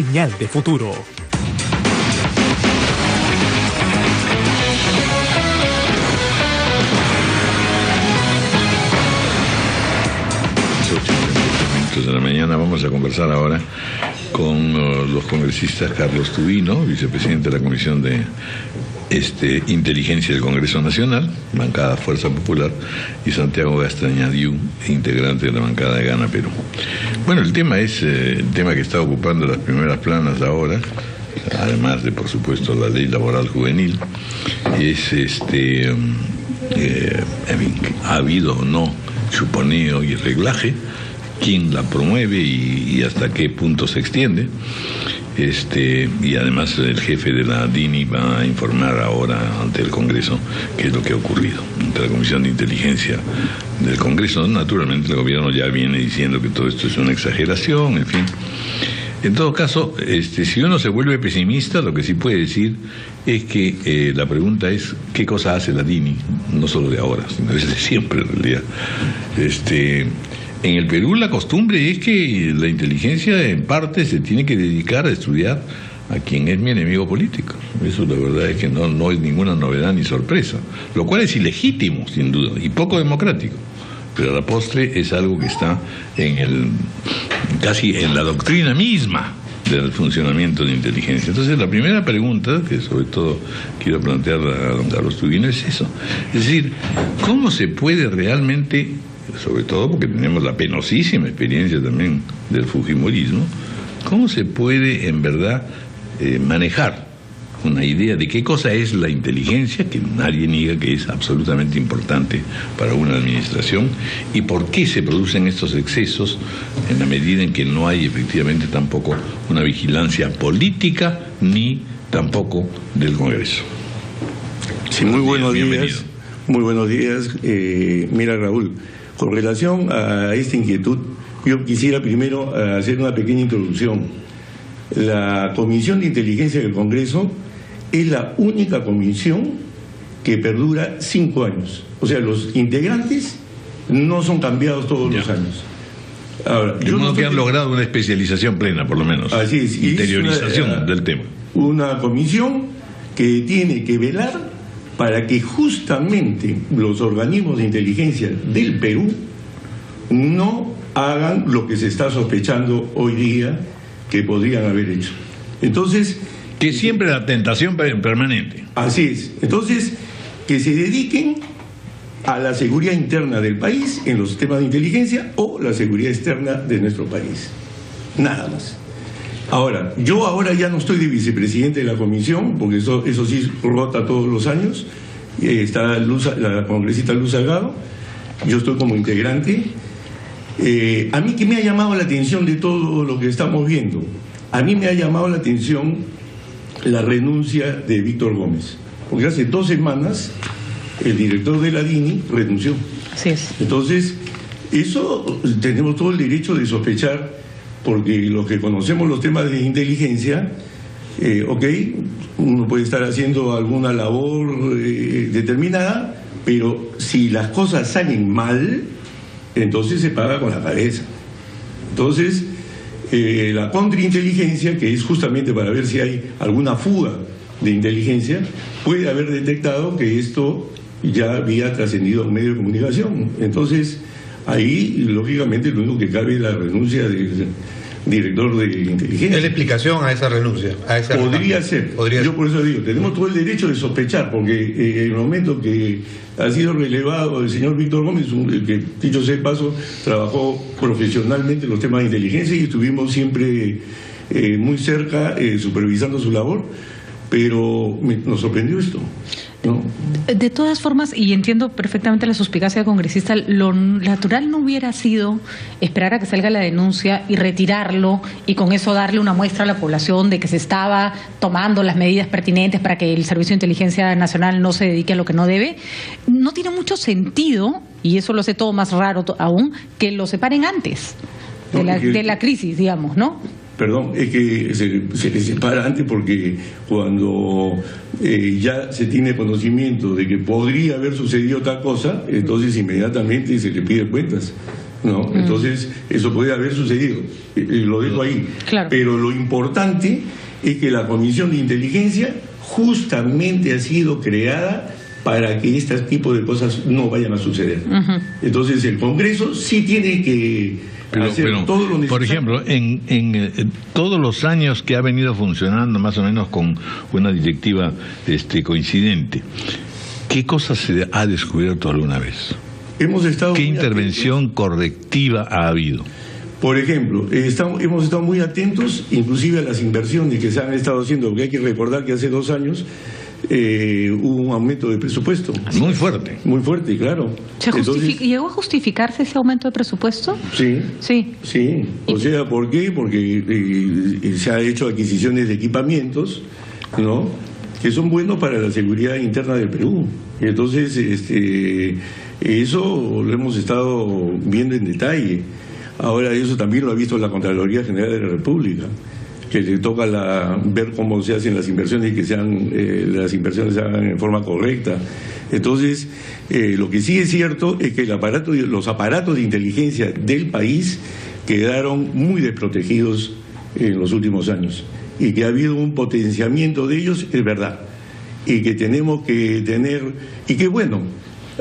Señal de futuro. De la mañana vamos a conversar ahora con los congresistas Carlos Tubino, vicepresidente de la Comisión de Inteligencia del Congreso Nacional, bancada Fuerza Popular, y Santiago Gastañadiú, integrante de la bancada de Gana Perú. Bueno, el tema es el tema que está ocupando las primeras planas ahora, además de, por supuesto, la ley laboral juvenil, es ha habido o no chuponeo y reglaje, quién la promueve y hasta qué punto se extiende. Y además el jefe de la DINI va a informar ahora ante el Congreso qué es lo que ha ocurrido. Ante la Comisión de Inteligencia del Congreso, naturalmente el gobierno ya viene diciendo que todo esto es una exageración, en fin. En todo caso, si uno se vuelve pesimista, lo que sí puede decir es que la pregunta es qué cosa hace la DINI, no solo de ahora, sino desde siempre en realidad. En el Perú la costumbre es que la inteligencia en parte se tiene que dedicar a estudiar a quien es mi enemigo político. Eso la verdad es que no es ninguna novedad ni sorpresa, lo cual es ilegítimo sin duda y poco democrático, pero a la postre es algo que está casi en la doctrina misma del funcionamiento de inteligencia. Entonces la primera pregunta, que sobre todo quiero plantear a don Carlos Tubino, es eso, es decir, ¿cómo se puede realmente, sobre todo porque tenemos la penosísima experiencia también del fujimorismo, cómo se puede en verdad manejar una idea de qué cosa es la inteligencia, que nadie niega que es absolutamente importante para una administración, y por qué se producen estos excesos en la medida en que no hay efectivamente tampoco una vigilancia política ni tampoco del Congreso? Sí, muy buenos días. Muy buenos días. Mira, Raúl, con relación a esta inquietud, yo quisiera primero hacer una pequeña introducción. La Comisión de Inteligencia del Congreso es la única comisión que perdura 5 años. O sea, los integrantes no son cambiados todos los años. Ahora, yo no que han logrado una especialización plena, por lo menos. Así es. Interiorización del tema. Una comisión que tiene que velar para que justamente los organismos de inteligencia del Perú no hagan lo que se está sospechando hoy día que podrían haber hecho. Entonces, que siempre la tentación permanente. Así es. Entonces, que se dediquen a la seguridad interna del país en los sistemas de inteligencia o la seguridad externa de nuestro país. Nada más. Ahora, yo ahora ya no estoy de vicepresidente de la comisión, porque eso sí rota todos los años. Está la congresista Luz Salgado, yo estoy como integrante. A mí, ¿qué me ha llamado la atención de todo lo que estamos viendo? A mí me ha llamado la atención la renuncia de Víctor Gómez, porque hace 2 semanas el director de la DINI renunció. Así es. Entonces, eso tenemos todo el derecho de sospechar, porque los que conocemos los temas de inteligencia, uno puede estar haciendo alguna labor determinada, pero si las cosas salen mal, entonces se paga con la cabeza. Entonces, la contrainteligencia, que es justamente para ver si hay alguna fuga de inteligencia, puede haber detectado que esto ya había trascendido a un medio de comunicación. Entonces, ahí, lógicamente, lo único que cabe es la renuncia del director de inteligencia. ¿Es la explicación a esa renuncia? Podría ser. Yo por eso digo, tenemos todo el derecho de sospechar, porque en el momento que ha sido relevado el señor Víctor Gómez, que dicho sea de paso, trabajó profesionalmente en los temas de inteligencia y estuvimos siempre muy cerca supervisando su labor, pero nos sorprendió esto, ¿no? De todas formas, y entiendo perfectamente la suspicacia del congresista, lo natural no hubiera sido esperar a que salga la denuncia y retirarlo y con eso darle una muestra a la población de que se estaba tomando las medidas pertinentes para que el Servicio de Inteligencia Nacional no se dedique a lo que no debe. No tiene mucho sentido, y eso lo hace todo más raro aún, que lo separen antes de la crisis, digamos, ¿no? Perdón, es que se le separa antes porque cuando ya se tiene conocimiento de que podría haber sucedido tal cosa, entonces inmediatamente se le pide cuentas. ¿no? Entonces, eso puede haber sucedido, lo dejo ahí. Claro. Pero lo importante es que la Comisión de Inteligencia justamente ha sido creada para que este tipo de cosas no vayan a suceder. Entonces, el Congreso sí tiene que hacer todo lo necesario. Por ejemplo, en todos los años que ha venido funcionando, más o menos con una directiva coincidente, ¿qué cosas se ha descubierto alguna vez? ¿Qué intervención correctiva ha habido? Por ejemplo, hemos estado muy atentos, inclusive a las inversiones que se han estado haciendo, porque hay que recordar que hace 2 años hubo un aumento de presupuesto. Muy fuerte. Muy fuerte, claro. ¿Llegó a justificarse ese aumento de presupuesto? Sí. O sea, ¿por qué? Porque se han hecho adquisiciones de equipamientos, ¿no?, que son buenos para la seguridad interna del Perú. Entonces, eso lo hemos estado viendo en detalle. Ahora, eso también lo ha visto la Contraloría General de la República, que le toca ver cómo se hacen las inversiones y que las inversiones se hagan en forma correcta. Entonces, lo que sí es cierto es que los aparatos de inteligencia del país quedaron muy desprotegidos en los últimos años, y que ha habido un potenciamiento de ellos, es verdad, y que tenemos que tener, y que bueno,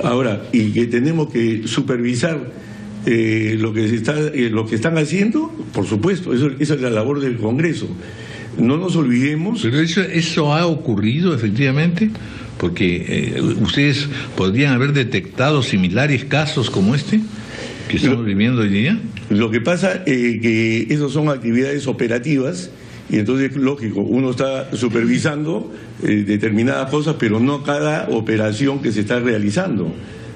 ahora, y que tenemos que supervisar lo que están haciendo, por supuesto, esa es la labor del Congreso. No nos olvidemos. Pero eso ha ocurrido efectivamente, porque ustedes podrían haber detectado similares casos como este que estamos viviendo hoy día. Lo que pasa es que esas son actividades operativas, y entonces, lógico, uno está supervisando determinadas cosas, pero no cada operación que se está realizando,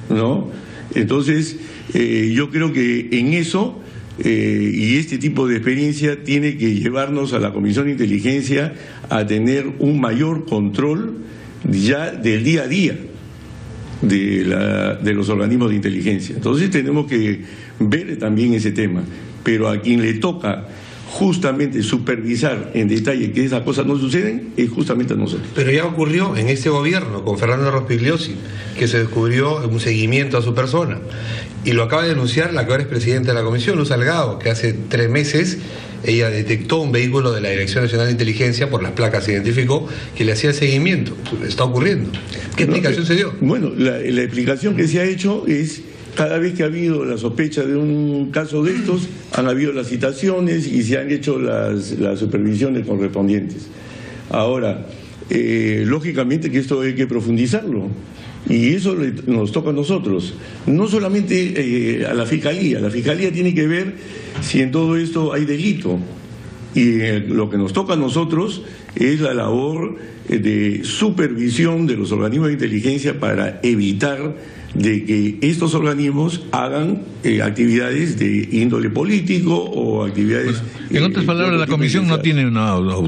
¿no? Entonces, yo creo que en eso, y este tipo de experiencia tiene que llevarnos a la Comisión de Inteligencia a tener un mayor control ya del día a día de los organismos de inteligencia. Entonces tenemos que ver también ese tema, pero a quien le toca justamente supervisar en detalle que esas cosas no suceden es justamente a nosotros. Pero ya ocurrió en este gobierno con Fernando Rospigliosi, que se descubrió un seguimiento a su persona, y lo acaba de denunciar la que ahora es presidenta de la comisión, Luz Salgado, que hace 3 meses ella detectó un vehículo de la Dirección Nacional de Inteligencia, por las placas se identificó, que le hacía el seguimiento. Está ocurriendo. ¿Qué explicación se dio? Bueno, la explicación que se ha hecho es: cada vez que ha habido la sospecha de un caso de estos, han habido las citaciones y se han hecho las supervisiones correspondientes. Ahora, lógicamente que esto hay que profundizarlo, y eso nos toca a nosotros, no solamente a la Fiscalía. La Fiscalía tiene que ver si en todo esto hay delito, y lo que nos toca a nosotros es la labor de supervisión de los organismos de inteligencia para evitar de que estos organismos hagan actividades de índole político o actividades... En otras palabras, la Comisión no tiene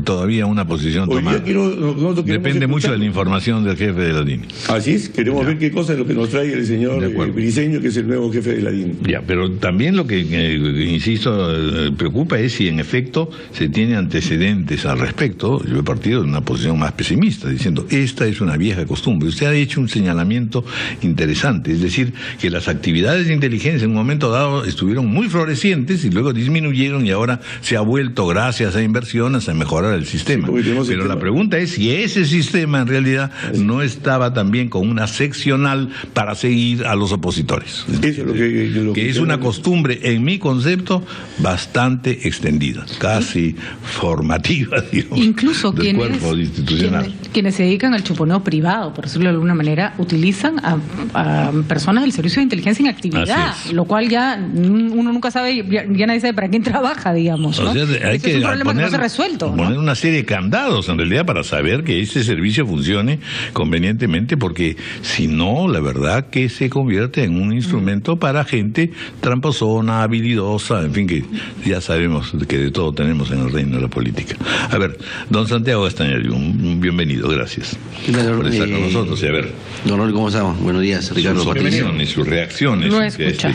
todavía una posición tomada. Depende mucho de la información del jefe de la DINI. Así es, queremos ver qué cosa es lo que nos trae el señor Briceño, que es el nuevo jefe de la DINI. Ya, pero también lo que, insisto, preocupa es si en efecto se tiene antecedentes al respecto. Yo he partido de una posición más pesimista, diciendo, esta es una vieja costumbre. Usted ha hecho un señalamiento interesante. Es decir, que las actividades de inteligencia en un momento dado estuvieron muy florecientes y luego disminuyeron, y ahora se ha vuelto, gracias a inversiones, a mejorar el sistema. Pero la pregunta es si ese sistema en realidad no estaba también con una seccional para seguir a los opositores. Eso es lo que es una costumbre, en mi concepto, bastante extendida, casi formativa, digamos, incluso del cuerpo institucional. Quienes se dedican al chuponeo privado, por decirlo de alguna manera, utilizan a personas del servicio de inteligencia en actividad, lo cual ya uno nunca sabe, ya nadie sabe para quién trabaja, digamos, ¿no? O sea, hay que es un problema que no se ha resuelto, poner ¿no? una serie de candados en realidad para saber que ese servicio funcione convenientemente, porque si no, la verdad que se convierte en un instrumento para gente tramposona, habilidosa, en fin, que ya sabemos que de todo tenemos en el reino de la política. A ver, don Santiago Castañari, un bienvenido, gracias por estar con nosotros. Y a ver, don Raúl, ¿cómo estamos? Buenos días, Ricardo. Sus opiniones, sus reacciones. Lo escucha.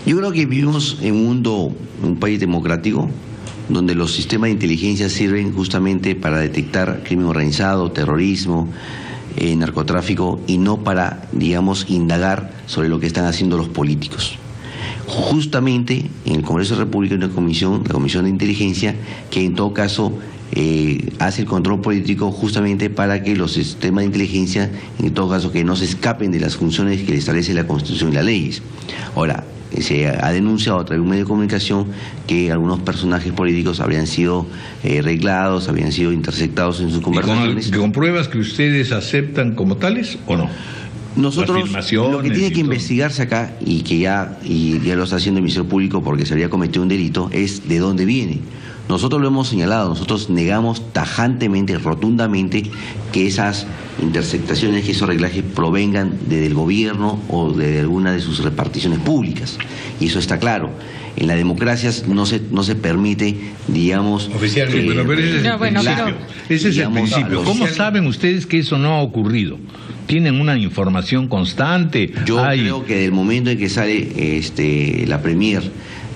Yo creo que vivimos en un país democrático, donde los sistemas de inteligencia sirven justamente para detectar crimen organizado, terrorismo, narcotráfico, y no para, digamos, indagar sobre lo que están haciendo los políticos. Justamente en el Congreso de la República hay una comisión, la Comisión de Inteligencia, que en todo caso hace el control político justamente para que los sistemas de inteligencia, en todo caso, que no se escapen de las funciones que establece la Constitución y las leyes. Ahora, se ha denunciado a través de un medio de comunicación que algunos personajes políticos habrían sido reglados, habrían sido interceptados en sus conversaciones. ¿Con pruebas que ustedes aceptan como tales o no? Nosotros lo que tiene que investigarse acá, y que ya lo está haciendo el Ministerio Público porque se habría cometido un delito, es de dónde viene. Nosotros lo hemos señalado, nosotros negamos tajantemente, rotundamente, que esas interceptaciones, que esos reglajes provengan del gobierno o de alguna de sus reparticiones públicas. Y eso está claro. En las democracias no se permite, digamos... Oficialmente. Pero ese es el principio. Ese es el principio. ¿Cómo saben ustedes que eso no ha ocurrido? ¿Tienen una información constante? Yo creo que del momento en que sale la Premier,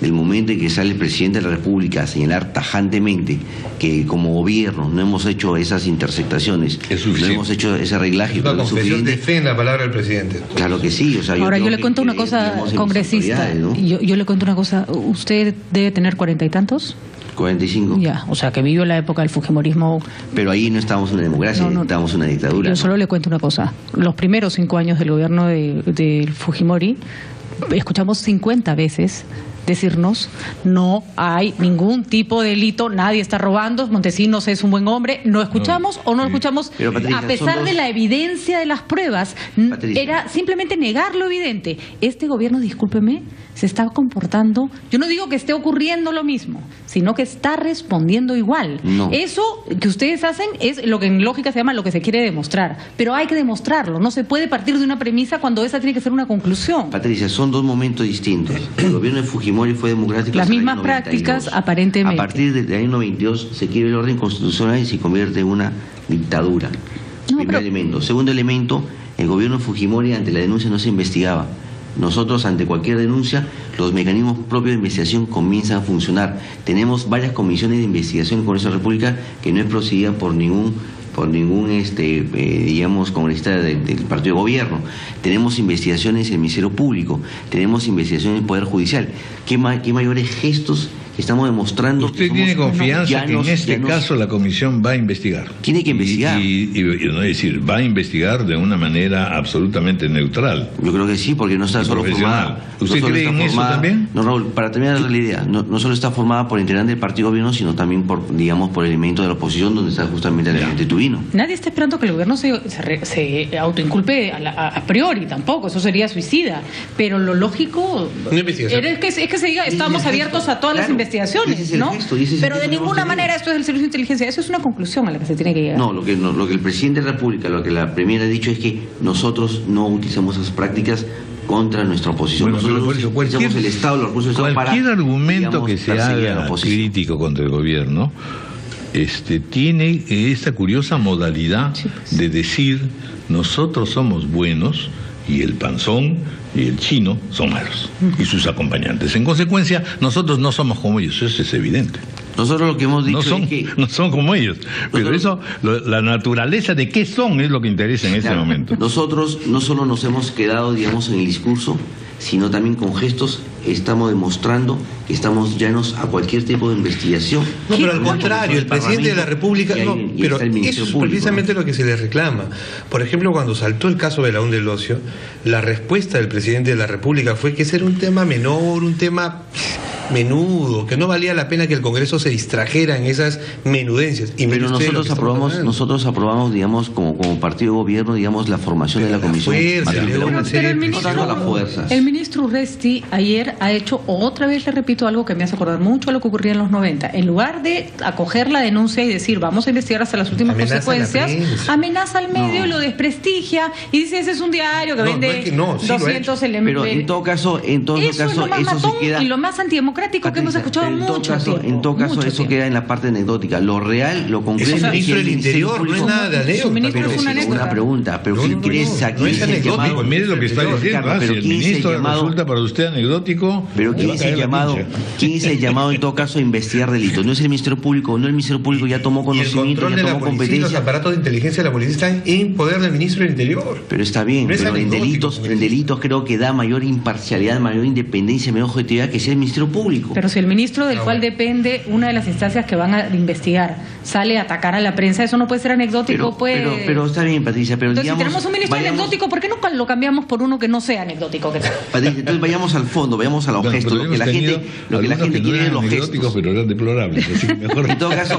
del momento en que sale el presidente de la República a señalar tajantemente que como gobierno no hemos hecho esas interceptaciones, no hemos hecho ese reglaje, la confesión de fe en la palabra del presidente. Claro que sí. O sea, ahora yo le cuento una cosa, congresista, ¿no? yo le cuento una cosa, usted debe tener 40 y tantos. 45. Ya, o sea que vivió la época del fujimorismo. Pero ahí no estábamos en una democracia, estábamos en una dictadura. Yo solo le cuento una cosa, los primeros 5 años del gobierno de Fujimori, escuchamos 50 veces decirnos: no hay ningún tipo de delito, nadie está robando, Montesinos es un buen hombre. ¿No escuchamos o no lo escuchamos? Pero, Patricia, a pesar de la evidencia de las pruebas, Patricia, era simplemente negar lo evidente. Este gobierno, discúlpeme, se está comportando, yo no digo que esté ocurriendo lo mismo, sino que está respondiendo igual. No. Eso que ustedes hacen es lo que en lógica se llama lo que se quiere demostrar, pero hay que demostrarlo, no se puede partir de una premisa cuando esa tiene que ser una conclusión. Patricia, son dos momentos distintos. El gobierno de Fujimori fue democrático. Las mismas prácticas, aparentemente. A partir del año 92 se quiere el orden constitucional y se convierte en una dictadura. Primer elemento. Segundo elemento, el gobierno de Fujimori ante la denuncia no se investigaba. Nosotros, ante cualquier denuncia, los mecanismos propios de investigación comienzan a funcionar. Tenemos varias comisiones de investigación en el Congreso de la República que no es procedida por ningún digamos, congresista del partido de gobierno. Tenemos investigaciones en el Ministerio Público, tenemos investigaciones en el Poder Judicial. ¿Qué mayores gestos estamos demostrando? ¿Usted tiene confianza que en este caso la comisión va a investigar? Tiene que investigar. Y no es decir, va a investigar de una manera absolutamente neutral. Yo creo que sí, porque no está solo formada. ¿Usted cree en eso también? No, Raúl, para terminar la idea, no solo está formada por integrantes del partido de gobierno, sino también por elementos de la oposición, donde está justamente el elemento tubino. Nadie está esperando que el gobierno se autoinculpe a priori, tampoco, eso sería suicida. Pero lo lógico es que se diga, estamos abiertos a todas las investigaciones, ¿no? Pero de ninguna manera esto es el servicio de inteligencia. Eso es una conclusión a la que se tiene que llegar. No, lo que el presidente de la República, lo que la Premier ha dicho es que nosotros no utilizamos esas prácticas contra nuestra oposición. Bueno, nosotros utilizamos el Estado, los recursos del Estado para... Cualquier argumento que se haga crítico contra el gobierno tiene esta curiosa modalidad de decir: nosotros somos buenos y el panzón y el chino son malos, y sus acompañantes. En consecuencia, nosotros no somos como ellos, eso es evidente. Nosotros lo que hemos dicho es que... No son como ellos, pero eso, la naturaleza de qué son es lo que interesa en este momento. Nosotros no solo nos hemos quedado, digamos, en el discurso, sino también con gestos estamos demostrando que estamos llanos a cualquier tipo de investigación. No, pero al contrario, el presidente de la República... No, pero eso es precisamente lo que se le reclama. Por ejemplo, cuando saltó el caso de Belaúnde del Ocio, la respuesta del presidente de la República fue que ese era un tema menor, un tema menudo, que no valía la pena que el Congreso se distrajera en esas menudencias. Y pero nosotros aprobamos, digamos, como partido de gobierno, digamos, la formación de la comisión. Pero el ministro Urresti ayer ha hecho, otra vez le repito, algo que me hace acordar mucho a lo que ocurría en los 90. En lugar de acoger la denuncia y decir vamos a investigar hasta las últimas consecuencias, amenaza al medio y lo desprestigia y dice: ese es un diario que vende 200 elementos. Pero en todo caso eso se queda... Y lo más antidemocrático democrático que hemos escuchado mucho tiempo. En todo caso, eso tiempo. queda en la parte anecdótica. Lo real, lo concreto... Es el ministro del Interior, no es nada de anécdota. Su ministro es una anécdota. Una pregunta, pero ¿quién es aquí? No es anecdótico, mire lo que está diciendo. Si el ministro resulta para usted anecdótico, pero ¿quién es el llamado? ¿Quién es el llamado en todo caso a investigar delitos? No es el Ministerio Público, no el Ministerio Público ya tomó conocimiento, ya tomó competencia. Los aparatos de inteligencia de la policía están en poder del ministro del Interior. Pero está bien, pero en delitos creo que da mayor imparcialidad, mayor independencia, mayor objetividad que sea el Ministerio Público. Pero si el ministro del cual depende una de las instancias que van a investigar sale a atacar a la prensa, eso no puede ser anecdótico, pero está bien, Patricia, pero entonces, digamos, si tenemos un ministro anecdótico, ¿por qué no lo cambiamos por uno que no sea anecdótico? Patricia, entonces vayamos al fondo, vayamos a los gestos, lo que la gente quiere es los gestos. Pero eran deplorables, así que mejor... En todo caso,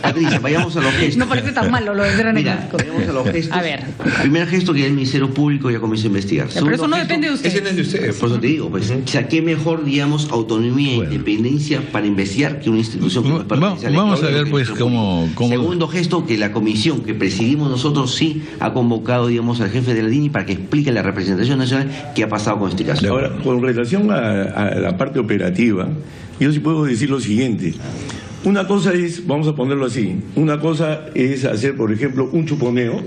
Patricia, vayamos a los gestos. No parece tan malo lo de ser anecdótico. Vayamos a los gestos. A ver. Primer gesto que el Ministerio Público ya comenzó a investigar. Pero eso no depende de usted. Ese no es de usted. Por eso te digo, pues, o sea, qué mejor, digamos, autonomía e independencia para investigar que una institución como vamos a ver, pues, cómo... Segundo gesto, que la comisión que presidimos nosotros sí ha convocado, digamos, al jefe de la DINI para que explique a la representación nacional qué ha pasado con este caso. Ahora, con relación a la parte operativa, yo sí puedo decir lo siguiente. Una cosa es, vamos a ponerlo así, una cosa es hacer, por ejemplo, un chuponeo,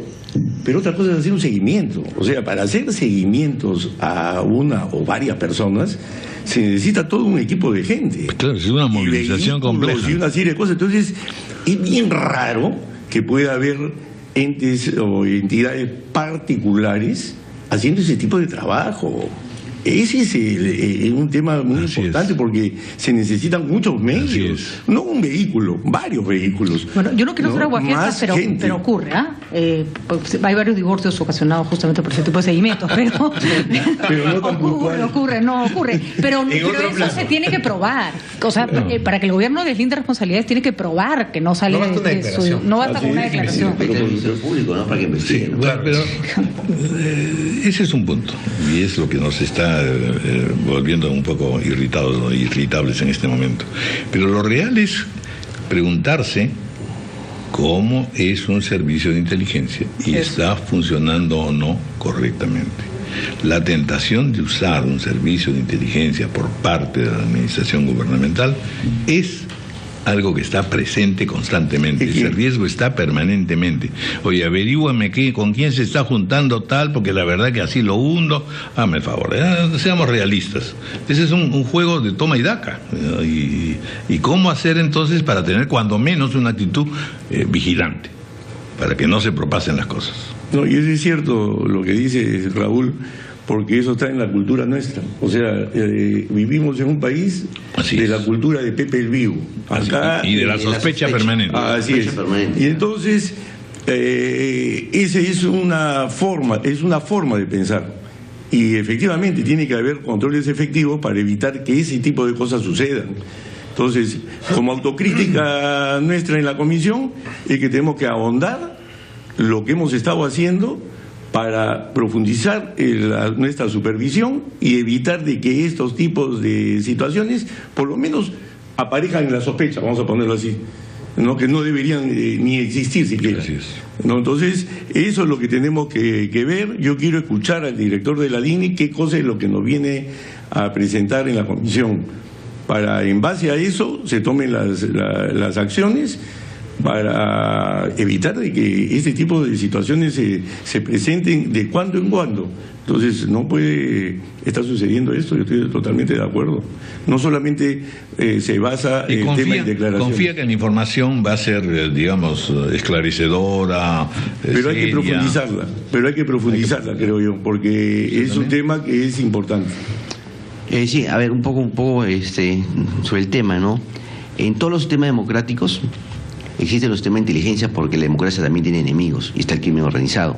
pero otra cosa es hacer un seguimiento. O sea, para hacer seguimientos a una o varias personas se necesita todo un equipo de gente. Claro, es una movilización compleja. Y una serie de cosas. Entonces, es bien raro que pueda haber entes o entidades particulares haciendo ese tipo de trabajo. Ese es un tema muy importante porque se necesitan muchos medios, no un vehículo, varios vehículos. Bueno, yo no quiero ser aguafiestas, pero ocurre, pues hay varios divorcios ocasionados justamente por ese tipo de seguimientos, pero no ocurre. Pero eso se tiene que probar. O sea, para que el gobierno deslinde responsabilidades tiene que probar que no sale no basta con una declaración. Pero el Ministerio Público, ¿no? Para que investigue. Sí, claro, pero ese es un punto y es lo que nos está volviendo un poco irritables en este momento. Pero lo real es preguntarse cómo es un servicio de inteligencia y está funcionando o no correctamente. La tentación de usar un servicio de inteligencia por parte de la administración gubernamental es algo que está presente constantemente, ese riesgo está permanentemente. Oye, averíguame con quién se está juntando tal, porque la verdad que así lo hundo. Hazme el favor, seamos realistas. Ese es un juego de toma y daca. Y cómo hacer entonces para tener cuando menos una actitud vigilante, para que no se propasen las cosas. No, y eso es cierto lo que dice Raúl, porque eso está en la cultura nuestra. O sea, vivimos en un país de la cultura de Pepe el Vivo. Acá, y de la sospecha permanente. Así es. Y entonces, esa es una forma de pensar. Y efectivamente tiene que haber controles efectivos para evitar que ese tipo de cosas sucedan. Entonces, como autocrítica nuestra en la comisión, es que tenemos que ahondar lo que hemos estado haciendo para profundizar nuestra supervisión y evitar de que estos tipos de situaciones por lo menos aparezcan en la sospecha, vamos a ponerlo así, ¿no? Que no deberían ni existir siquiera. ¿No? Entonces, eso es lo que tenemos que ver. Yo quiero escuchar al director de la DINI qué cosa es lo que nos viene a presentar en la comisión, para en base a eso se tomen las acciones para evitar de que este tipo de situaciones se presenten de cuando en cuando. Entonces no puede estar sucediendo esto, yo estoy totalmente de acuerdo. No solamente se basa en el tema de declaración. Confía que la información va a ser, digamos, esclarecedora, pero hay que profundizarla, creo yo, porque es un tema que es importante. Sí, a ver, un poco sobre el tema, ¿no? En todos los sistemas democráticos existen los sistemas de inteligencia porque la democracia también tiene enemigos y está el crimen organizado.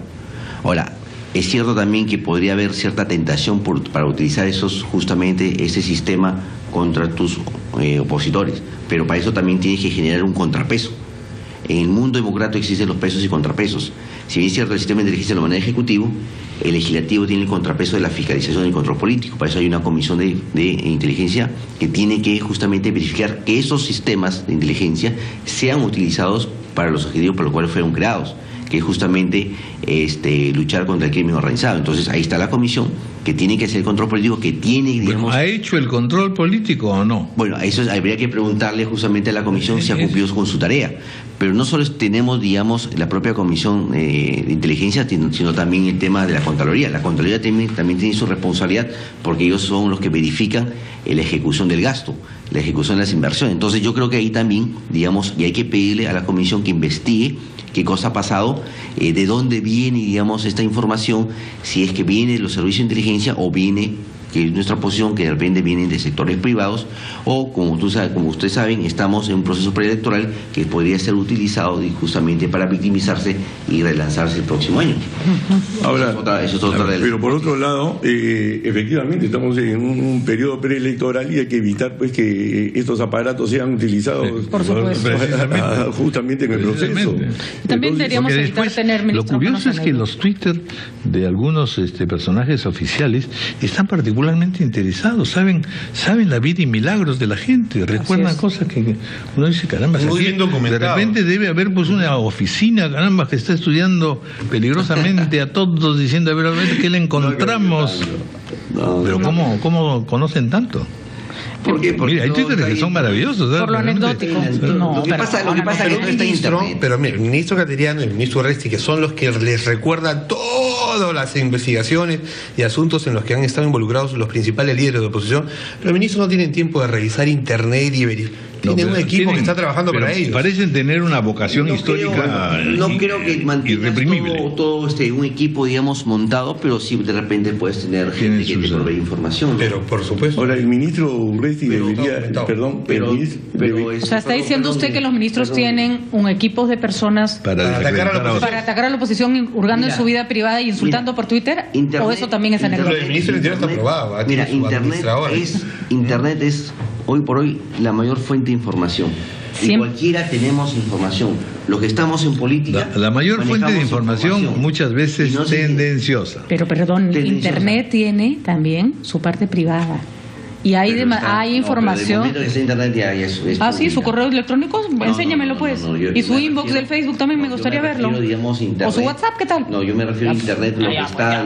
Ahora, es cierto también que podría haber cierta tentación para utilizar ese sistema contra tus opositores, pero para eso también tienes que generar un contrapeso. En el mundo democrático existen los pesos y contrapesos. Si bien es cierto el sistema de inteligencia lo maneja el Ejecutivo, el Legislativo tiene el contrapeso de la fiscalización y el control político. Para eso hay una comisión de inteligencia que tiene que justamente verificar que esos sistemas de inteligencia sean utilizados para los objetivos por los cuales fueron creados, que es justamente luchar contra el crimen organizado. Entonces ahí está la comisión, que tiene que hacer el control político, que tiene, digamos... ¿Ha hecho el control político o no? Bueno, eso habría que preguntarle justamente a la comisión si ha cumplido con su tarea. Pero no solo tenemos, digamos, la propia comisión de inteligencia, sino también el tema de la Contraloría. La Contraloría también tiene su responsabilidad, porque ellos son los que verifican la ejecución del gasto, la ejecución de las inversiones. Entonces yo creo que ahí también, digamos, y hay que pedirle a la comisión que investigue qué cosa ha pasado, de dónde viene, digamos, esta información, si es que viene de los servicios de inteligencia o viene, que es nuestra posición, que de repente vienen de sectores privados, o como ustedes saben, estamos en un proceso preelectoral que podría ser utilizado justamente para victimizarse y relanzarse el próximo año. Ahora, eso es otra pero por otro lado, efectivamente estamos en un periodo preelectoral y hay que evitar pues que estos aparatos sean utilizados por supuesto, justamente en el proceso. También deberíamos evitar tener lo curioso es que los Twitter de algunos personajes oficiales están particularmente interesados, saben la vida y milagros de la gente, recuerdan cosas que uno dice, caramba, muy bien documentado. De repente debe haber pues una oficina, caramba, que está estudiando peligrosamente a todos, diciendo a ver qué le encontramos. Pero ¿cómo conocen tanto? Porque mira, hay Twitter que son maravillosos. Por lo anecdótico. Lo que pasa es que no está en internet. Pero mira, el ministro Cateriano y el ministro Urresti, que son los que les recuerdan todas las investigaciones y asuntos en los que han estado involucrados los principales líderes de oposición, los ministros no tienen tiempo de revisar internet y verificar. Tienen un equipo que está trabajando para ellos. Parecen tener una vocación histórica. No creo que mantengas todo un equipo, digamos, montado, pero sí de repente puedes tener gente que te provee información, ¿no? Pero por supuesto. Ahora el ministro Urresti debería, o sea, está diciendo usted que los ministros tienen un equipo de personas para atacar a la oposición, hurgando en su vida privada y insultando por Twitter, o eso también es anecdótico. El ministro del Interior está aprobado. Mira, Internet es hoy por hoy la mayor fuente de información. Y cualquiera tenemos información. Los que estamos en política... La mayor fuente de información muchas veces tendenciosa. Pero perdón, Internet tiene también su parte privada. Y hay información. Pero de momento que está internet ya es sí, su correo electrónico, enséñamelo pues. Y su inbox del Facebook también me gustaría verlo. Digamos, internet, o su WhatsApp, ¿qué tal? No, yo me refiero a internet,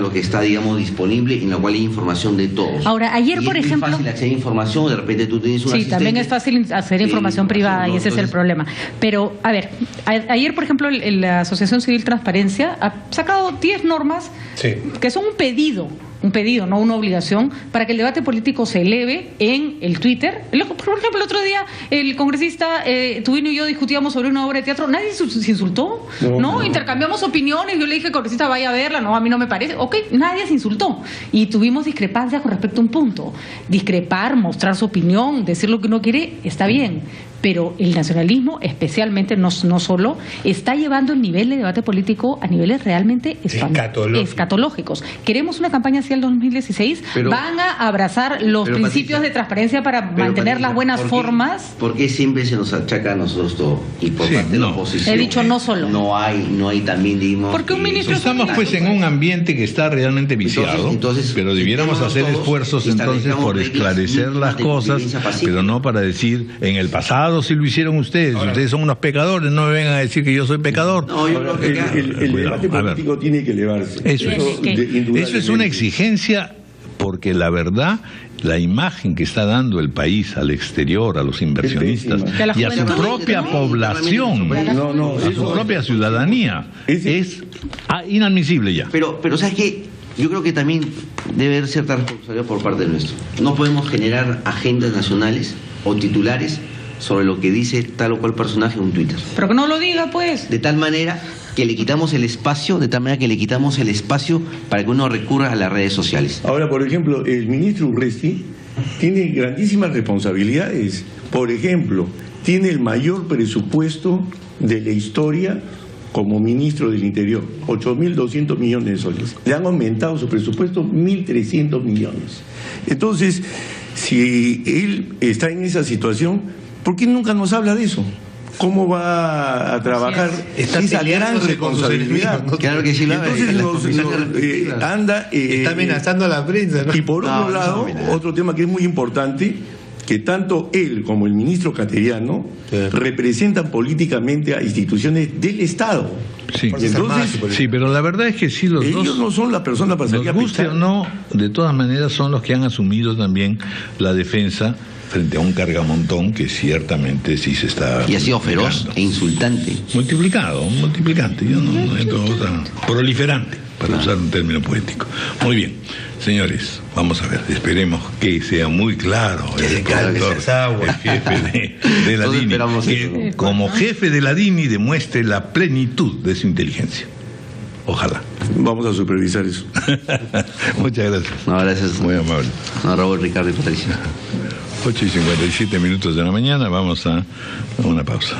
lo que está, digamos, disponible, en lo cual hay información de todos. Ahora, ayer, por ejemplo... Es fácil acceder a información, de repente tú tienes una... Sí, también es fácil hacer información privada y ese es el problema. Pero, a ver, ayer, por ejemplo, la Asociación Civil Transparencia ha sacado 10 normas que son un pedido, no una obligación, para que el debate político se eleve en el Twitter. Por ejemplo, el otro día el congresista Tubino y yo discutíamos sobre una obra de teatro, nadie se insultó, ¿no? Intercambiamos opiniones, yo le dije al congresista vaya a verla, no, a mí no me parece, nadie se insultó. Y tuvimos discrepancias con respecto a un punto. Discrepar, mostrar su opinión, decir lo que uno quiere, está bien. Pero el nacionalismo, especialmente, no solo, está llevando el nivel de debate político a niveles realmente escatológicos. Queremos una campaña hacia el 2016, van a abrazar los principios de transparencia para mantener las buenas formas. ¿Por qué siempre se nos achaca a nosotros todo? Y por parte de la oposición. He dicho no solo. No hay también, digamos... Porque un ministro... Estamos pues en un ambiente que está realmente viciado, pero debiéramos hacer esfuerzos entonces por esclarecer las cosas, pero no para decir en el pasado si lo hicieron ustedes. Ustedes son unos pecadores, no me vengan a decir que yo soy pecador. No, yo creo que el debate político tiene que elevarse. Eso es una exigencia, porque la verdad, la imagen que está dando el país al exterior, a los inversionistas y a su propia población, a su propia ciudadanía, es inadmisible ya. Pero ¿sabes qué? Yo creo que también debe haber cierta responsabilidad por parte de nuestro. No podemos generar agendas nacionales o titulares sobre lo que dice tal o cual personaje en un Twitter. Pero que no lo diga, pues. De tal manera que le quitamos el espacio, para que uno recurra a las redes sociales. Ahora, por ejemplo, el ministro Urresti tiene grandísimas responsabilidades. Por ejemplo, tiene el mayor presupuesto de la historia como ministro del Interior, 8.200 millones de soles. Le han aumentado su presupuesto 1.300 millones. Entonces, si él está en esa situación, ¿por qué nunca nos habla de eso? ¿Cómo va a trabajar esa gran responsabilidad? Claro que sí. Entonces está amenazando a la prensa, ¿no? Y por otro lado, otro tema que es muy importante, que tanto él como el ministro Cateriano representan políticamente a instituciones del Estado. Sí, sí, pero la verdad es que sí, los ellos dos, no son la persona para salir a nos guste o no, de todas maneras son los que han asumido también la defensa frente a un cargamontón que ciertamente sí se está... Y ha sido feroz e insultante. Multiplicante, yo no entro a otra... Proliferante, para usar un término poético. Muy bien, señores, vamos a ver, esperemos que sea muy claro que se calme esa agua. el jefe de la DINI, que como jefe de la DINI demuestre la plenitud de su inteligencia. Ojalá. Vamos a supervisar eso. Muchas gracias. No, gracias. Muy amable. No, Raúl, Ricardo y Patricia. 8:57 de la mañana, vamos a una pausa.